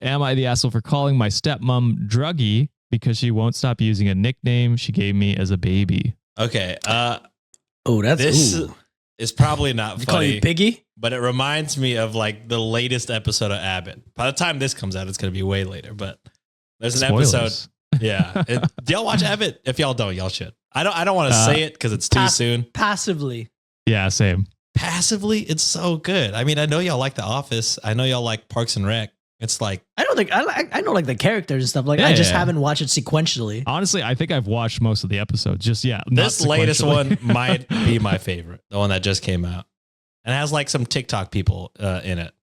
Am I the asshole for calling my stepmom Druggie because she won't stop using a nickname she gave me as a baby? Okay. This is probably not you call funny, you Piggy? but it reminds me of like the latest episode of Abbott. By the time this comes out, it's going to be way later, but there's an Spoilers. episode. Yeah. Do y'all watch Abbott? If y'all don't, y'all should. I don't want to say it because it's too soon. Passively. Yeah, same. Passively, it's so good. I mean, I know y'all like The Office. I know y'all like Parks and Rec. It's like I know like the characters and stuff. Like I just haven't watched it sequentially. Honestly, I think I've watched most of the episodes. Just this latest one might be my favorite, the one that just came out, and it has like some TikTok people in it,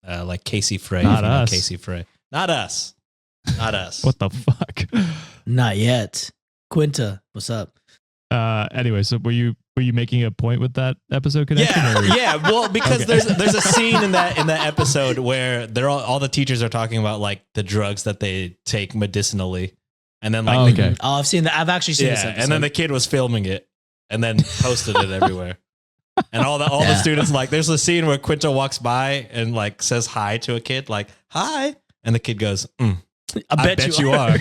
like Casey Frey. Not us. Casey Frey. Not us. Not us. What the fuck? Not yet. Quinta, what's up? Anyway, so were you making a point with that episode connection? Yeah. Well, because there's a scene in that episode where they're all the teachers are talking about like the drugs that they take medicinally, and then like I've seen that. I've actually seen this episode. And then the kid was filming it and then posted it everywhere. And all the students, like, there's a scene where Quinta walks by and like says hi to a kid, like hi, and the kid goes, I bet you are.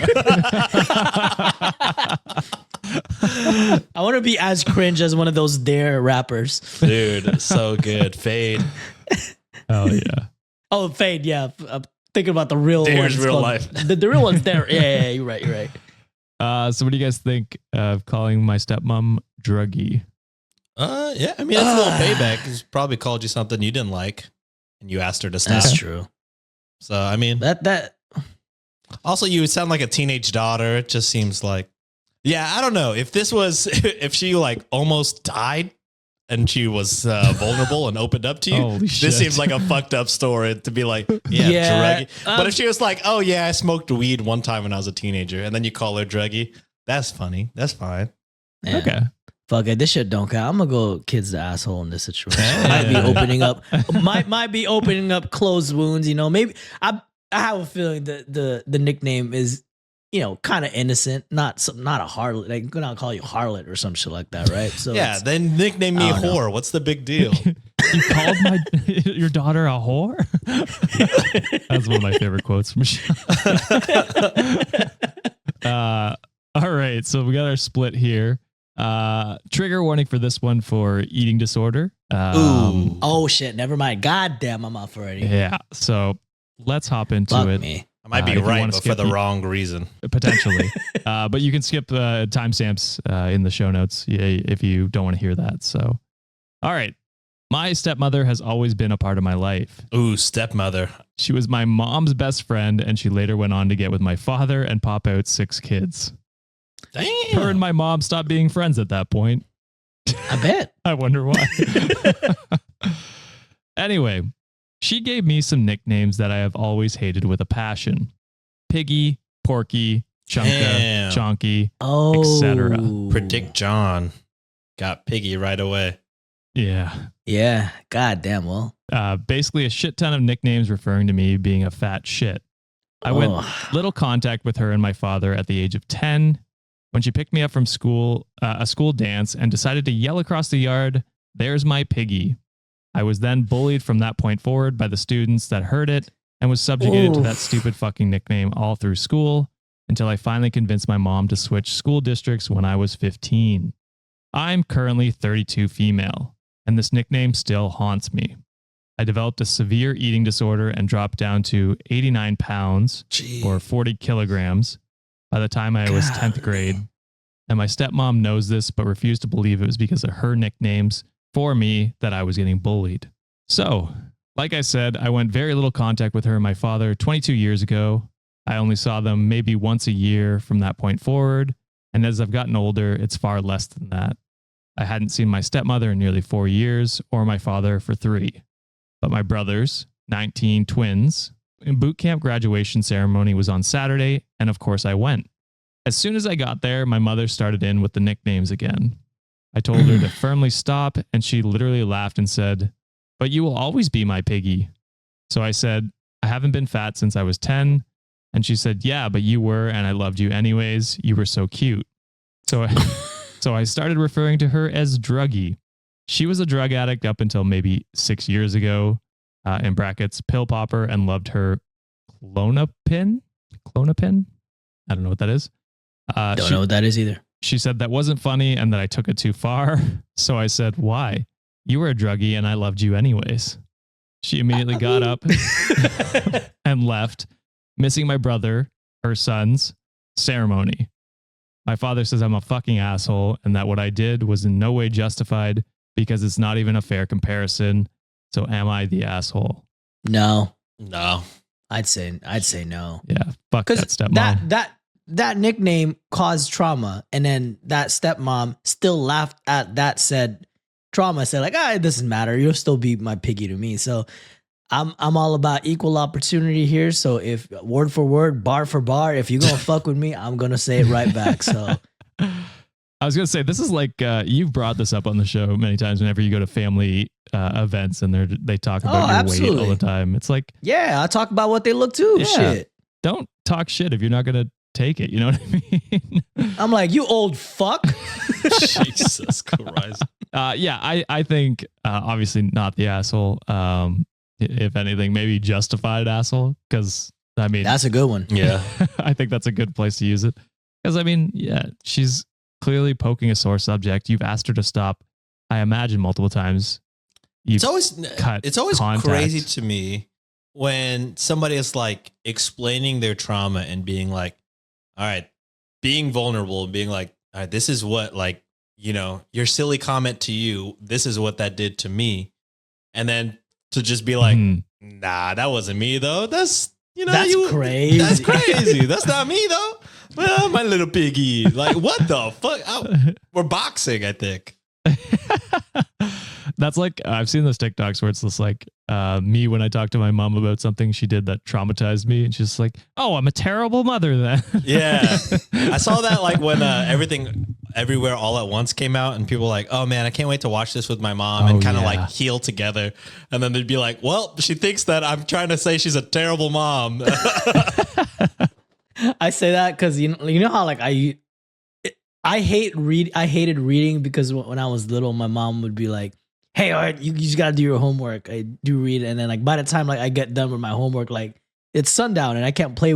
I want to be as cringe as one of those Dare rappers. Dude, so good. Fade. Oh, yeah. Oh, Fade, yeah. I'm thinking about the real Dare's ones. real life. The real one's there. Yeah, you're right. So what do you guys think of calling my stepmom Druggie? Yeah, I mean, it's a little payback. She's probably called you something you didn't like, and you asked her to stop. That's true. So, I mean, that. Also, you sound like a teenage daughter. It just seems like, yeah, I don't know. If this was, if she like almost died and she was vulnerable and opened up to you, Holy shit. this seems like a fucked up story to be like, druggie. But if she was like, oh yeah, I smoked weed one time when I was a teenager, and then you call her druggie, that's funny. That's fine. Yeah. Okay. Fuck it, this shit don't count. I'm gonna go kid's the asshole in this situation. Might be opening up closed wounds. You know, maybe I have a feeling that the nickname is, you know, kind of innocent, not a harlot. Like, I'm gonna call you harlot or some shit like that, right? So yeah, then nickname me whore. What's the big deal? You called your daughter a whore? That's one of my favorite quotes from all right, so we got our split here. Trigger warning for this one for eating disorder. Ooh. Oh shit, never mind. God damn, I'm off already. Yeah, so let's hop into Fuck it. me. I might be right, but for the wrong reason. Potentially. But you can skip timestamps in the show notes if you don't want to hear that. So, all right. My stepmother has always been a part of my life. Ooh, stepmother. She was my mom's best friend, and she later went on to get with my father and pop out 6 kids. Damn. Her and my mom stopped being friends at that point. I bet. I wonder why. Anyway, she gave me some nicknames that I have always hated with a passion. Piggy, Porky, Chunka, Chonky, etc. Predict John. Got Piggy right away. Yeah. Yeah. God damn. Well, basically a shit ton of nicknames referring to me being a fat shit. I went little contact with her and my father at the age of 10 when she picked me up from school, a school dance, and decided to yell across the yard, "There's my piggy." I was then bullied from that point forward by the students that heard it and was subjugated to that stupid fucking nickname all through school until I finally convinced my mom to switch school districts when I was 15. I'm currently 32 female, and this nickname still haunts me. I developed a severe eating disorder and dropped down to 89 pounds or 40 kilograms by the time I was 10th grade. And my stepmom knows this, but refused to believe it was because of her nicknames for me that I was getting bullied. So, like I said, I went very little contact with her and my father 22 years ago. I only saw them maybe once a year from that point forward. And as I've gotten older, it's far less than that. I hadn't seen my stepmother in nearly 4 years or my father for 3. But my brothers, 19 twins, in boot camp graduation ceremony was on Saturday, and of course I went. As soon as I got there, my mother started in with the nicknames again. I told her to firmly stop, and she literally laughed and said, "But you will always be my piggy." So I said, "I haven't been fat since I was 10. And she said, "Yeah, but you were, and I loved you anyways. You were so cute." So I started referring to her as Druggie. She was a drug addict up until maybe 6 years ago, in brackets, pill popper, and loved her Clonopin. I don't know what that is. Don't know what that is either. She said that wasn't funny and that I took it too far. So I said, why? You were a druggie and I loved you anyways. She immediately got up and left, missing my brother, her son's ceremony. My father says I'm a fucking asshole and that what I did was in no way justified because it's not even a fair comparison. So am I the asshole? No. I'd say no. Yeah. Fuck that stepmom. That nickname caused trauma, and then that stepmom still laughed at that said trauma. Said like, it doesn't matter. You'll still be my piggy to me. So I'm all about equal opportunity here. So if word for word, bar for bar, if you're gonna fuck with me, I'm gonna say it right back. So I was gonna say this is like you've brought this up on the show many times. Whenever you go to family events and they talk about your weight all the time, it's like I talk about what they look to. Yeah. Shit, don't talk shit if you're not gonna take it. You know what I mean? I'm like, you old fuck. Jesus Christ. I think obviously not the asshole. If anything, maybe justified asshole. Because I mean, that's a good one. Yeah, I think that's a good place to use it. Because I mean, she's clearly poking a sore subject. You've asked her to stop. I imagine multiple times. It's always crazy to me when somebody is like explaining their trauma and being like, all right, being vulnerable and being like, all right, this is what, like, you know, your silly comment to you, this is what that did to me. And then to just be like, nah, that wasn't me though. That's, you know, that's crazy. That's crazy. That's not me though. Well, my little piggy. Like, what the fuck? We're boxing, I think. That's like, I've seen those TikToks where it's just like me when I talk to my mom about something she did that traumatized me. And she's like, oh, I'm a terrible mother then. Yeah. I saw that like when Everything Everywhere All at Once came out and people were like, oh man, I can't wait to watch this with my mom and kind of like heal together. And then they'd be like, well, she thinks that I'm trying to say she's a terrible mom. I say that because you know how like I hated reading because when I was little, my mom would be like, hey, all right, you just gotta do your homework. I do read, and then like by the time like I get done with my homework, like it's sundown and I can't play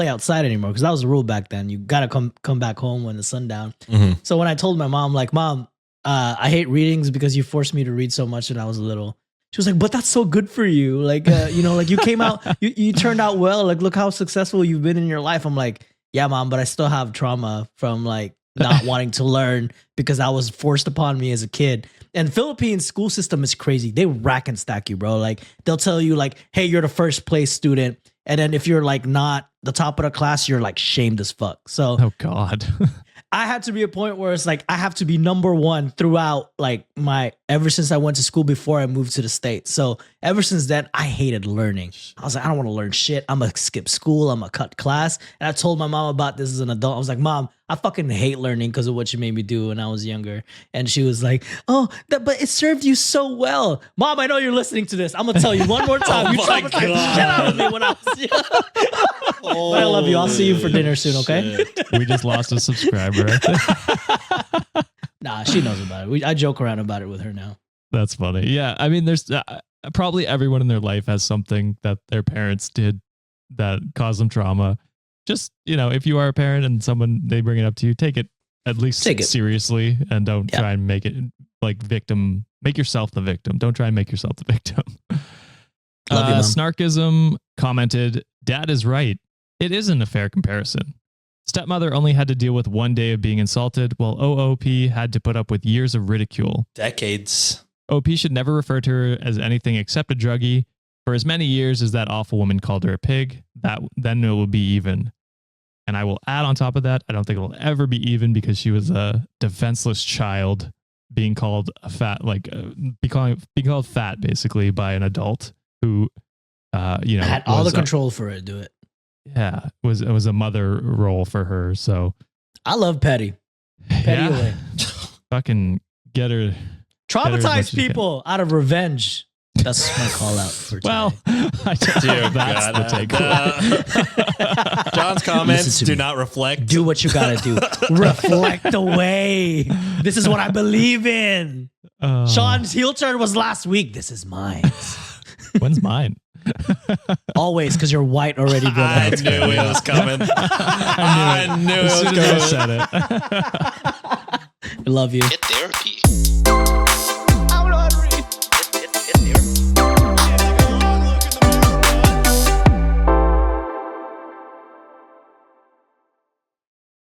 outside anymore because that was the rule back then. You gotta come back home when the sundown. Mm-hmm. So when I told my mom, like, Mom, I hate readings because you forced me to read so much when I was little. She was like, but that's so good for you. Like, you know, like you came out, you turned out well. Like, look how successful you've been in your life. I'm like, yeah, Mom, but I still have trauma from like not wanting to learn because I was forced upon me as a kid. And Philippine school system is crazy. They rack and stack you, bro. Like they'll tell you like, hey, you're the first place student. And then if you're like not the top of the class, you're like shamed as fuck. So, oh God. I had to be a point where it's like, I have to be number one throughout like ever since I went to school before I moved to the States. So ever since then, I hated learning. I was like, I don't want to learn shit. I'm going to skip school. I'm going to cut class. And I told my mom about this as an adult. I was like, Mom, I fucking hate learning because of what you made me do when I was younger. And she was like, oh, but it served you so well. Mom, I know you're listening to this. I'm going to tell you one more time. You traumatized the shit out of me when I was young. But I love you. I'll see you for dinner soon, okay? We just lost a subscriber. Nah, she knows about it. I joke around about it with her now. That's funny. Yeah. I mean, there's probably everyone in their life has something that their parents did that caused them trauma. Just, you know, if you are a parent and they bring it up to you, take it at least seriously and don't try and make it like victim. Make yourself the victim. Don't try and make yourself the victim. Love you, Mom. Snarkism commented, Dad is right. It isn't a fair comparison. Stepmother only had to deal with one day of being insulted, while OOP had to put up with years of ridicule. Decades. OP should never refer to her as anything except a druggie. For as many years as that awful woman called her a pig, then it will be even. And I will add on top of that, I don't think it will ever be even because she was a defenseless child being called a fat, like be called fat basically by an adult who, you know, had all the control for her to do it. Yeah, it was a mother role for her. So I love Petty. Petty away. Fucking get her. Traumatize people out of revenge. That's my call out for today. Well, that's the takeaway. John's comments do not reflect. Do what you gotta do. Reflect away. This is what I believe in. Sean's heel turn was last week. This is mine. When's mine? Always, because you're white already, brother. I knew it was coming. I knew it was As soon coming. as I said it. I love you. Get therapy.